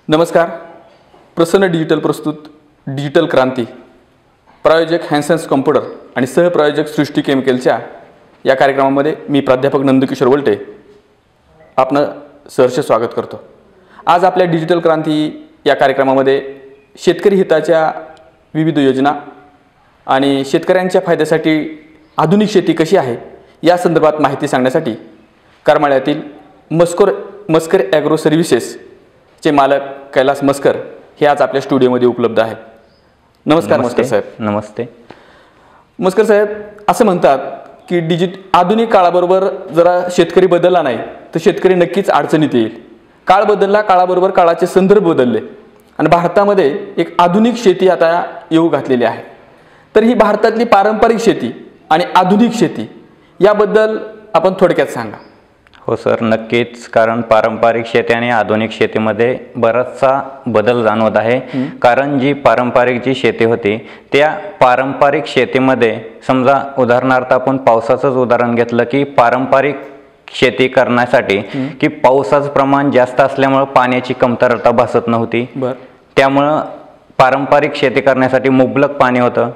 नमस्कार. प्रसन्न डिजिटल प्रस्तुत डिजिटल क्रांती, प्रायोजक हॅन्सन्स कॉम्प्युटर आणि सहप्रायोजक सृष्टी केमिकलच्या या कार्यक्रमामध्ये मी प्राध्यापक नंदकिशोर वलटे आपलं सहर्ष स्वागत करतो. आज आपल्या डिजिटल क्रांती या कार्यक्रमामध्ये शेतकरी हिताच्या विविध योजना आणि शेतकऱ्यांच्या फायद्यासाठी आधुनिक शेती कशी आहे या संदर्भात माहिती सांगण्यासाठी करमाळ्यातील मस्कर ॲग्रो सर्व्हिसेस चे मालक कैलास मस्कर हे आज आपल्या स्टुडिओमध्ये उपलब्ध आहेत. नमस्कार मस्कर साहेब. नमस्ते. मस्कर साहेब, असं म्हणतात की आधुनिक काळाबरोबर जरा शेतकरी बदलला नाही तर शेतकरी नक्कीच अडचणीत येईल. काळ बदलला, काळाबरोबर काळाचे संदर्भ बदलले आणि भारतामध्ये एक आधुनिक शेती आता येऊ घातलेली आहे. तर ही भारतातली पारंपरिक शेती आणि आधुनिक शेती याबद्दल आपण थोडक्यात सांगा. हो सर, नक्कीच. कारण पारंपरिक शेती आणि आधुनिक शेतीमध्ये बराचसा बदल जाणवत आहे. कारण जी पारंपरिक जी शेती होती त्या पारंपरिक शेतीमध्ये समजा उदाहरणार्थ आपण पावसाचंच उदाहरण घेतलं की पारंपरिक शेती करण्यासाठी की पावसाचं प्रमाण जास्त असल्यामुळे पाण्याची कमतरता भासत नव्हती. त्यामुळं पारंपरिक शेती करण्यासाठी मुबलक पाणी होतं.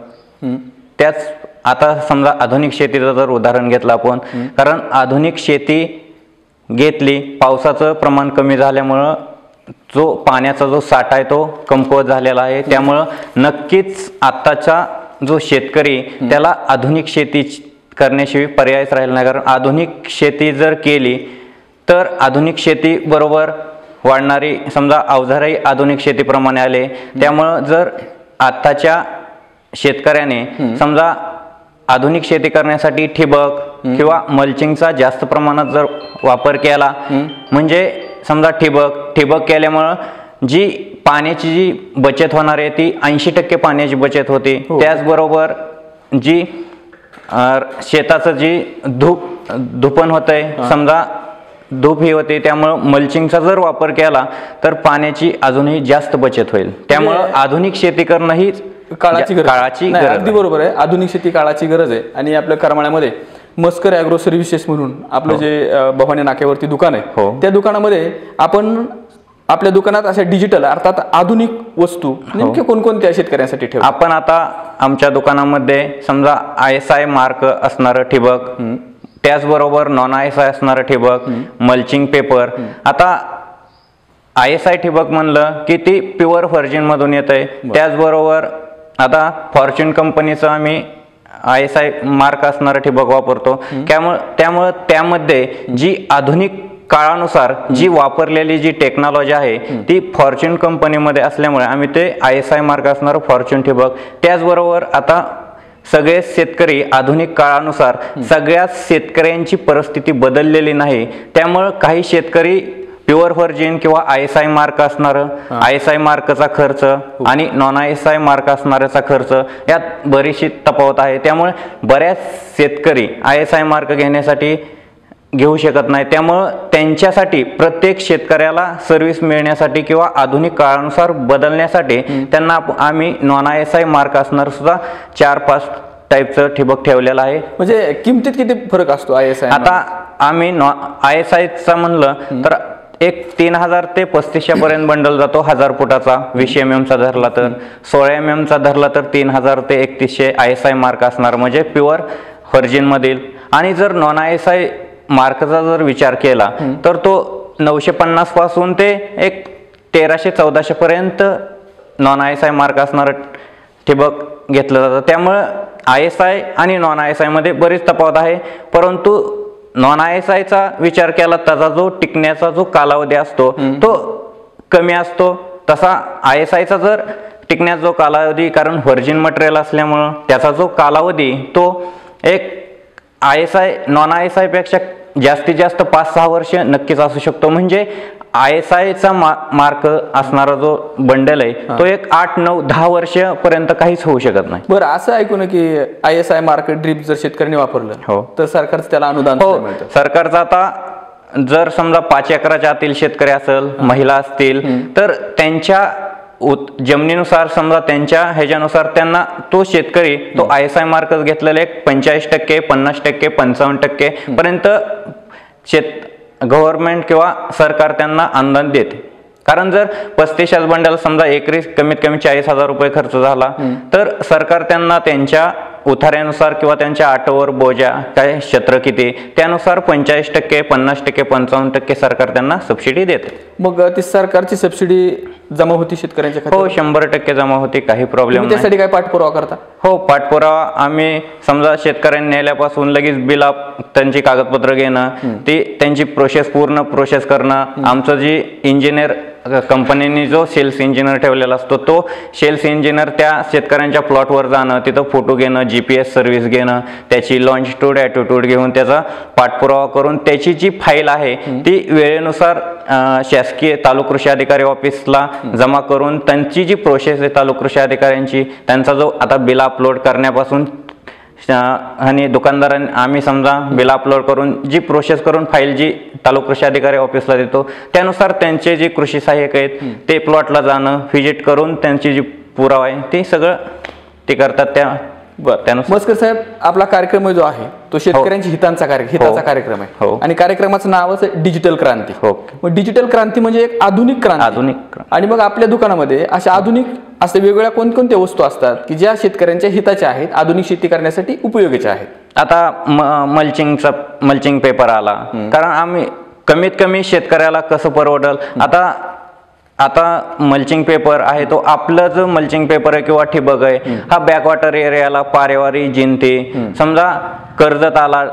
त्याच आता समजा आधुनिक शेतीचं जर उदाहरण घेतलं आपण, कारण आधुनिक शेती घेतली, पावसाचं प्रमाण कमी झाल्यामुळं जो पाण्याचा जो साठा आहे तो कमकुवत झालेला आहे. त्यामुळं नक्कीच आत्ताचा जो शेतकरी त्याला आधुनिक शेती करण्याशिवाय पर्यायच राहिला नाही. कारण आधुनिक शेती जर केली तर आधुनिक शेती बरोबर वाढणारी समजा अवजारही आधुनिक शेतीप्रमाणे आले. त्यामुळं जर आत्ताच्या शेतकऱ्याने समजा आधुनिक शेती करण्यासाठी ठिबक किंवा मल्चिंगचा जास्त प्रमाणात जर वापर केला, म्हणजे समजा ठिबक केल्यामुळं जी पाण्याची जी बचत होणार आहे ती 80% पाण्याची बचत होते. त्याचबरोबर जी शेताचं जी धुपण होतंय, समजा धूप ही होते, त्यामुळं मल्चिंगचा जर वापर केला तर पाण्याची अजूनही जास्त बचत होईल. त्यामुळं आधुनिक शेती करणं ही काळाची गरज. अगदी बरोबर आहे. आधुनिक शेती काळाची गरज आहे. आणि आपल्या करमाळ्यामध्ये मस्कर ॲग्रो सर्व्हिसेस म्हणून आपलं जे भवानी नाक्यावरती दुकान आहे, त्या दुकानामध्ये आपण आपल्या दुकानात अशा डिजिटल अर्थात आधुनिक वस्तू नेमक्या कोणकोणत्या शेतकऱ्यांसाठी ठेवू? आपण आता आमच्या दुकानामध्ये समजा ISI मार्क असणारं ठिबक, त्याचबरोबर नॉन ISI असणारं ठिबक, मल्चिंग पेपर. आता ISI ठिबक म्हणलं की ती प्युअर व्हर्जिन मधून येत आहे. त्याचबरोबर आता फॉर्च्यून कंपनीचं आम्ही ISI मार्क असणारं ठिबक वापरतो. त्यामुळं त्यामध्ये जी आधुनिक काळानुसार जी वापरलेली जी टेक्नॉलॉजी आहे ती फॉर्च्यून कंपनीमध्ये असल्यामुळे आम्ही ते ISI मार्क असणारं फॉर्च्यून ठिबक. त्याचबरोबर आता सगळे शेतकरी आधुनिक काळानुसार सगळ्याच शेतकऱ्यांची परिस्थिती बदललेली नाही. त्यामुळं काही शेतकरी प्युअर व्हर्जिन किंवा ISI मार्क असणारं ISI मार्कचा खर्च आणि नॉन ISI मार्क असणाऱ्याचा खर्च यात बरीचशी तफावत आहे. त्यामुळे बऱ्याच शेतकरी ISI मार्क घेण्यासाठी घेऊ शकत नाही. त्यामुळं त्यांच्यासाठी प्रत्येक शेतकऱ्याला सर्व्हिस मिळण्यासाठी किंवा आधुनिक काळानुसार बदलण्यासाठी त्यांना आम्ही नॉन ISI मार्क असणार सुद्धा 4-5 टाईपचं ठिबक ठेवलेलं आहे. म्हणजे किमतीत किती फरक असतो ISI? आता आम्ही ISIचा म्हणलं तर एक 3000 ते 3500 पर्यंत बंडल जातो. 1000 फुटाचा 20 mm चा धरला तर, 16 mm चा धरला तर 3000 ते 3100 ISI मार्क असणार म्हणजे प्युअर व्हर्जिन मधील. आणि जर नॉन ISI मार्कचा जर विचार केला तर तो 950 पासून ते एक 1300-1400 पर्यंत नॉन ISI मार्क असणारं ठिबक घेतलं जातं. त्यामुळं ISI आणि नॉन ISI मध्ये बरीच तफावत आहे. परंतु नॉन ISIचा विचार केला त्याचा जो टिकण्याचा जो कालावधी असतो तो कमी असतो. तसा ISIचा जर टिकण्याचा जो कालावधी, कारण व्हर्जिन मटेरियल असल्यामुळं त्याचा जो कालावधी तो एक ISI नॉन ISI पेक्षा जास्तीत जास्त 5-6 वर्ष नक्कीच असू शकतो. म्हणजे ISIचा मार्क असणारा जो बंडल आहे तो एक 8-9-10 वर्ष पर्यंत काहीच होऊ शकत नाही. बरं, असं ऐकून की ISI मार्क ड्रीप जर शेतकऱ्यांनी वापरलं तर सरकारचं त्याला अनुदान मिळतं? सरकारचं आता जर समजा 5 एकराच्या आतील शेतकरी असेल, महिला असतील तर त्यांच्या जमिनीनुसार समजा त्यांच्या ह्याच्यानुसार त्यांना तो शेतकरी तो ISI मार्कच घेतलेले 45%, 50%, 55% पर्यंत गव्हर्नमेंट किंवा सरकार त्यांना अनुदान देते. कारण जर 35 बंडल समजा एकरी कमीत कमी 40,000 रुपये खर्च झाला तर सरकार त्यांना त्यांच्या उतार्यानुसार किंवा त्यांच्या आटोवर बोजा काय क्षेत्र किती त्यानुसार 45%, 50%, 55% सरकार त्यांना सबसिडी देते. मग ती सरकारची सबसिडी जमा होती शेतकऱ्यांच्या हो, खात्यावर? 100% जमा होते, काही प्रॉब्लेम नाही. त्यासाठी काय पाठपुरावा करता? हो, पाठपुरावा आम्ही समजा शेतकऱ्यांनी नेल्यापासून लगेच बिला त्यांची कागदपत्र घेणं, ती त्यांची पूर्ण प्रोसेस करणं. आमचं जी इंजिनियर कंपनीने जो सेल्स इंजिनियर ठेवलेला असतो तो सेल्स इंजिनियर त्या शेतकऱ्यांच्या प्लॉटवर जाणं, तिथं फोटो घेणं, GPS सर्व्हिस घेणं, त्याची लॉन्जिट्यूड ॲटिट्यूड घेऊन त्याचा पाठपुरावा करून त्याची जी फाईल आहे ती वेळेनुसार शासकीय तालुका कृषी अधिकारी ऑफिसला जमा करून त्यांची जी प्रोसेस आहे तालुका कृषी अधिकाऱ्यांची, त्यांचा जो आता बिल अपलोड करण्यापासून आणि दुकानदारांनी आम्ही समजा बिल अपलोड करून जी प्रोसेस करून फाईल जी तालुका कृषी अधिकारी ऑफिसला देतो त्यानुसार त्यांचे जे कृषी सहाय्यक आहेत ते प्लॉटला जाणं, व्हिजिट करून त्यांची जी पुरावा आहे ते सगळं ते करतात. त्यानुसार मस्कर साहेब, आपला कार्यक्रम जो आहे तो शेतकऱ्यांच्या हिताचा कार्यक्रम आहे आणि कार्यक्रमाचं नावच आहे डिजिटल क्रांती. मग डिजिटल क्रांती म्हणजे एक आधुनिक क्रांती. आणि मग आपल्या दुकानामध्ये अशा आधुनिक असे वेगवेगळ्या कोणकोणत्या वस्तू असतात की ज्या शेतकऱ्यांच्या हिताच्या आहेत, आधुनिक शेती करण्यासाठी उपयोगाच्या आहेत? आता मल्चिंग पेपर आला, कारण आम्ही कमीत कमी शेतकऱ्याला कसं परवडल. आता मल्चिंग पेपर आहे तो आपलं जो मल्चिंग पेपर आहे किंवा ठिबक आहे हा बॅकवॉटर एरियाला पारेवारी, जिंती, समजा कर्जत आला,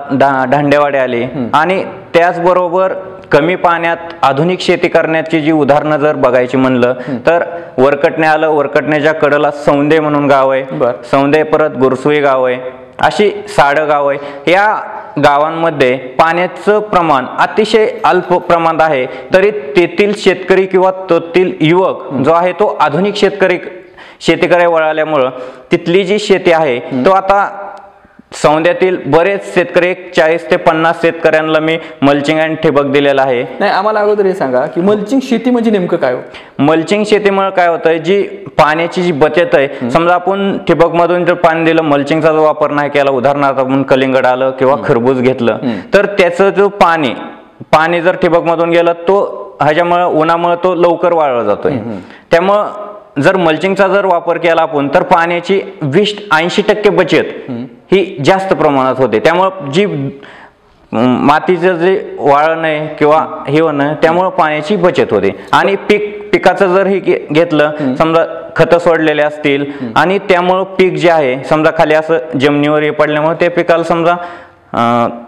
दांडेवाडी आली आणि त्याचबरोबर कमी पाण्यात आधुनिक शेती करण्याची जी उदाहरणं जर बघायची म्हणलं तर वरकटणे आलं, वरकटण्याच्या कडेला सौंदे म्हणून गाव आहे, सौंदे परत गुरसुई गाव आहे, अशी 6 गाव आहे. या गावांमध्ये पाण्याचं प्रमाण अतिशय अल्प प्रमाणात आहे, तरी तेथील शेतकरी किंवा तेथील युवक जो आहे तो आधुनिक शेतीकडे वळाल्यामुळं तिथली जी शेती आहे तो आता सौंद्यातील बरेच शेतकरी 40 ते 50 शेतकऱ्यांना मी मल्चिंग अँड ठिबक दिलेला आहे. नाही, आम्हाला अगोदर हे सांगा की मल्चिंग शेती म्हणजे नेमकं काय? मल्चिंग शेतीमुळे काय होतंय, जी पाण्याची जी बचत आहे, समजा आपण ठिबक मधून जर पाणी दिलं, मल्चिंगचा जो वापर नाही केला, उदाहरणार्थ आपण कलिंगड आलं किंवा खरबूज घेतलं तर त्याचं जो पाणी जर ठिबक मधून गेलं तो ह्याच्यामुळे उन्हामुळे तो लवकर वाळला जातोय. त्यामुळं जर मल्चिंगचा जर वापर केला आपण तर पाण्याची 20-80% बचत ही जास्त प्रमाणात होते. त्यामुळं जी मातीचं जे वाळण आहे किंवा हे होणं त्यामुळं पाण्याची बचत होते. आणि पिकाचं जर हे घेतलं, समजा खतं सोडलेले असतील आणि त्यामुळं पीक जे आहे समजा खाली असं जमिनीवर हे पडल्यामुळे ते पिकाला समजा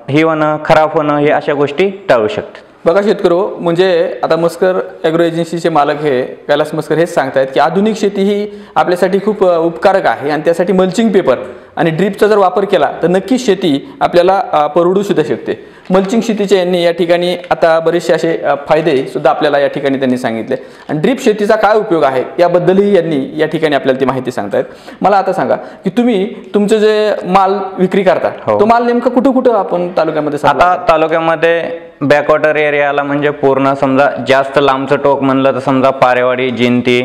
हे होणं, खराब होणं हे अशा गोष्टी टाळू शकतात. बघा शेतकरो, म्हणजे आता मस्कर ॲग्रो एजन्सीचे मालक हे कैलास मस्कर हेच सांगतायत की आधुनिक शेती ही आपल्यासाठी खूप उपकारक आहे आणि त्यासाठी मल्चिंग पेपर आणि ड्रीपचा जर वापर केला तर नक्कीच शेती आपल्याला परवडू सुद्धा शकते. मल्चिंग शेतीचे यांनी या ठिकाणी आता बरेचसे असे फायदे सुद्धा आपल्याला या ठिकाणी त्यांनी सांगितले आणि ड्रीप शेतीचा काय उपयोग आहे याबद्दलही यांनी या ठिकाणी आपल्याला ती माहिती सांगतायत. मला आता सांगा की तुम्ही तुमचं जे माल विक्री करता तो माल नेमका कुठं कुठं आपण तालुक्यामध्ये? आता तालुक्यामध्ये बॅकवॉटर एरियाला म्हणजे पूर्ण समजा जास्त लांबचं टोक म्हणलं तर समजा पारेवाडी, जिंती,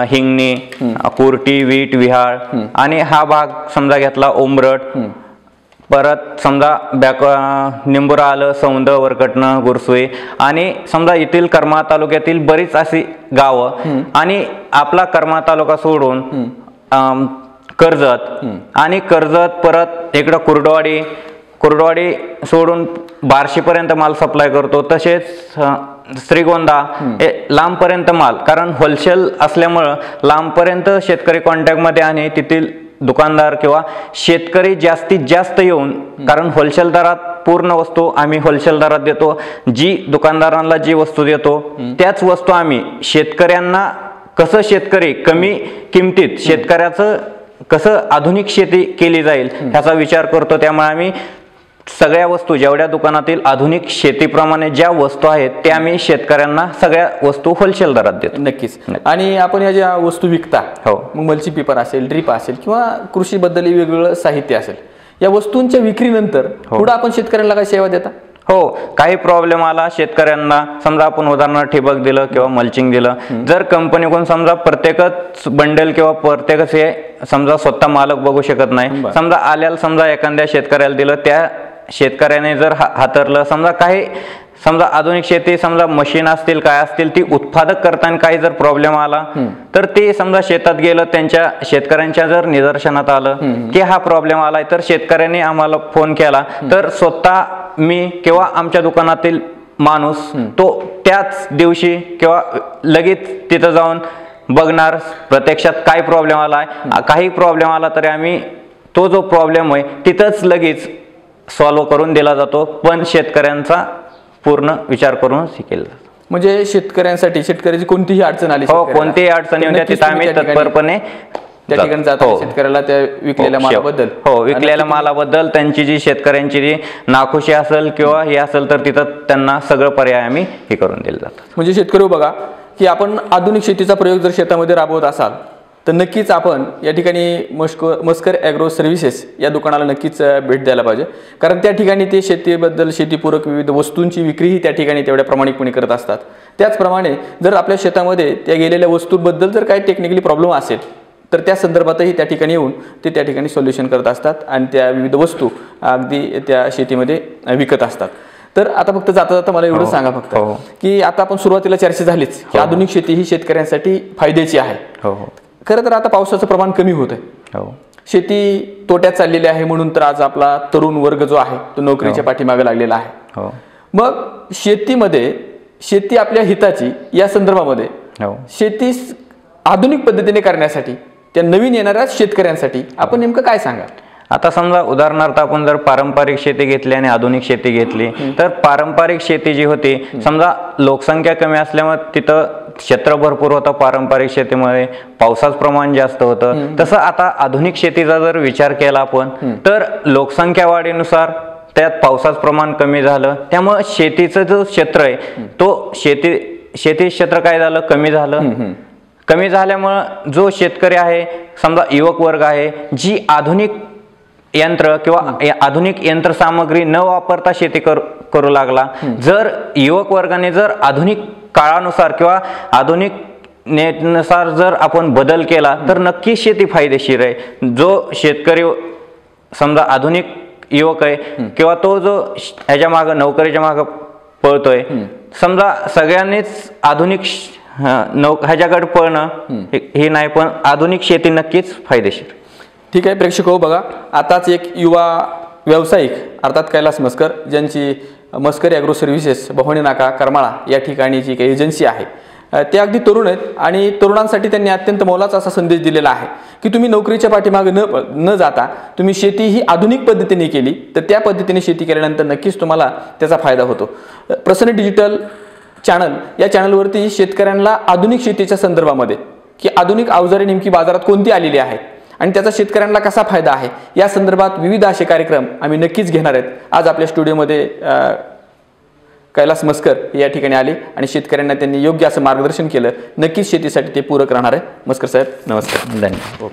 हिंगणी, कुर्टी, वीट, विहाळ आणि हा भाग समजा घेतला उंबरट, परत समजा निंबुरा आलं, सौंद, वरकटणं, गुरसुई आणि समजा येथील करमाळा तालुक्यातील बरीच अशी गावं आणि आपला करमाळा तालुका सोडून कर्जत आणि कर्जत परत इकडं कुर्डवाडी सोडून बार्शीपर्यंत माल सप्लाय करतो. तसेच श्रीगोंदा लांबपर्यंत माल, कारण होलसेल असल्यामुळं लांबपर्यंत शेतकरी कॉन्टॅक्टमध्ये आणि तेथील दुकानदार किंवा शेतकरी जास्तीत जास्त येऊन, कारण होलसेल दरात पूर्ण वस्तू आम्ही होलसेल दरात देतो. जी दुकानदारांना जी वस्तू देतो त्याच वस्तू आम्ही शेतकऱ्यांना कसं शेतकरी कमी किमतीत शेतकऱ्याचं कसं आधुनिक शेती केली जाईल ह्याचा विचार करतो. त्यामुळे आम्ही सगळ्या वस्तू जेवढ्या दुकानातील आधुनिक शेतीप्रमाणे ज्या वस्तू आहेत त्या आम्ही शेतकऱ्यांना सगळ्या वस्तू होलसेल दरात देतो. नक्कीच. आणि आपण या ज्या वस्तू विकता, मग मल्चिंग पेपर असेल, ड्रीप असेल किंवा कृषीबद्दल वेगवेगळं साहित्य असेल, या वस्तूंच्या विक्रीनंतर पुढे आपण शेतकऱ्यांना काय सेवा देता? हो, काही प्रॉब्लेम आला शेतकऱ्यांना, समजा आपण उदाहरणार्थ ठिबक दिलं किंवा मल्चिंग दिलं, जर कंपनीकडून समजा प्रत्येकच बंडल किंवा प्रत्येकच हे समजा स्वतः मालक बघू शकत नाही, समजा आल्याला समजा एखाद्या शेतकऱ्याला दिलं, त्या शेतकऱ्याने जर हातरलं, समजा काही समजा आधुनिक शेती समजा मशीन असतील काय असतील ती उत्पादक करताना काही जर प्रॉब्लेम आला तर ते समजा शेतात गेलं त्यांच्या शेतकऱ्यांच्या जर निदर्शनात आलं की हा प्रॉब्लेम आलाय तर शेतकऱ्यांनी आम्हाला फोन केला तर स्वतः मी किंवा आमच्या दुकानातील माणूस तो त्याच दिवशी किंवा लगेच तिथं जाऊन बघणार प्रत्यक्षात काय प्रॉब्लेम आलाय, काही प्रॉब्लेम आला तरी आम्ही तो जो प्रॉब्लेम आहे तिथंच लगेच सॉल्व्ह करून दिला जातो, पण शेतकऱ्यांचा पूर्ण विचार करून केला जातो. म्हणजे शेतकऱ्याची कोणतीही अडचण आली, हो कोणतीही अडचण येऊ द्या तिथं आम्ही तत्परपणे त्या ठिकाणी जातो. शेतकऱ्याला त्या विकलेल्या मालाबद्दल विकलेल्या मालाबद्दल त्यांची जी शेतकऱ्यांची जी नाखुशी असेल किंवा हे असेल तर तिथं त्यांना सगळं पर्याय आम्ही हे करून दिले जातात. म्हणजे शेतकरी बघा की आपण आधुनिक शेतीचा प्रयोग जर शेतामध्ये राबवत असाल तर नक्कीच आपण या ठिकाणी मस्कर ॲग्रो सर्व्हिसेस या दुकानाला नक्कीच भेट द्यायला पाहिजे, कारण त्या ठिकाणी ते शेतीबद्दल शेतीपूरक विविध वस्तूंची विक्रीही त्या ठिकाणी तेवढ्या प्रामाणिकपणे करत असतात. त्याचप्रमाणे जर आपल्या शेतामध्ये त्या गेलेल्या वस्तूंबद्दल जर काही टेक्निकली प्रॉब्लेम असेल तर त्या संदर्भातही त्या ठिकाणी येऊन ते त्या ठिकाणी सोल्युशन करत असतात आणि त्या विविध वस्तू अगदी त्या शेतीमध्ये विकत असतात. तर आता फक्त जाता जाता मला एवढं सांगा फक्त की आता आपण सुरुवातीला चर्चा झालीच की आधुनिक शेती ही शेतकऱ्यांसाठी फायद्याची आहे. खरं तर आता पावसाचं प्रमाण कमी होत आहे, शेती तोट्यात चाललेली आहे, म्हणून तर आज आपला तरुण वर्ग जो आहे तो नोकरीच्या पाठीमागे लागलेला आहे. मग शेती आपल्या हिताची या संदर्भामध्ये शेती आधुनिक पद्धतीने करण्यासाठी त्या नवीन येणाऱ्या शेतकऱ्यांसाठी आपण नेमकं काय सांगाल? आता समजा उदाहरणार्थ आपण जर पारंपरिक शेती घेतली आणि आधुनिक शेती घेतली तर पारंपरिक शेती जी होती समजा लोकसंख्या कमी असल्यामुळे तिथं क्षेत्र भरपूर होतं, पारंपरिक शेतीमध्ये पावसाचं प्रमाण जास्त होतं. तसं आता आधुनिक शेतीचा जर विचार केला आपण तर लोकसंख्या वाढीनुसार त्यात पावसाचं प्रमाण कमी झालं, त्यामुळे शेतीचं जो क्षेत्र आहे तो शेती क्षेत्र काय झालं कमी झालं. कमी झाल्यामुळं जो शेतकरी आहे समजा युवक वर्ग आहे जी आधुनिक यंत्र किंवा आधुनिक यंत्रसामग्री न वापरता शेती करू लागला. जर युवक वर्गाने जर आधुनिक काळानुसार किंवा आधुनिक नेटनुसार जर आपण बदल केला तर नक्की शेती फायदेशीर आहे. जो शेतकरी समजा आधुनिक युवक आहे किंवा तो जो ह्याच्या मागं नोकरीच्या मागं पळतोय, समजा सगळ्यांनीच आधुनिक ह्याच्याकडे पळणं हे नाही, पण आधुनिक शेती नक्कीच फायदेशीर. ठीक आहे प्रेक्षक हो, बघा आताच एक युवा व्यावसायिक अर्थात कैलास मस्कर ज्यांची मस्कर ॲग्रो सर्व्हिसेस भवानी नाका करमाळा या ठिकाणी जी काही एजन्सी आहे ते अगदी तरुण आहेत आणि तरुणांसाठी त्यांनी अत्यंत मोलाचा असा संदेश दिलेला आहे की तुम्ही नोकरीच्या पाठीमागे न जाता तुम्ही शेती ही आधुनिक पद्धतीने केली तर त्या पद्धतीने शेती केल्यानंतर नक्कीच तुम्हाला त्याचा फायदा होतो. प्रसन्न डिजिटल चॅनल या चॅनलवरती शेतकऱ्यांना आधुनिक शेतीच्या संदर्भामध्ये की आधुनिक अवजारे नेमकी बाजारात कोणती आलेली आहेत आणि त्याचा शेतकऱ्यांना कसा फायदा आहे या संदर्भात विविध असे कार्यक्रम आम्ही नक्कीच घेणार आहेत. आज आपल्या स्टुडिओमध्ये कैलास मस्कर या ठिकाणी आले आणि शेतकऱ्यांना त्यांनी योग्य असं मार्गदर्शन केलं. नक्कीच शेतीसाठी ते पूरक राहणार आहे. मस्कर साहेब नमस्कार. धन्यवाद.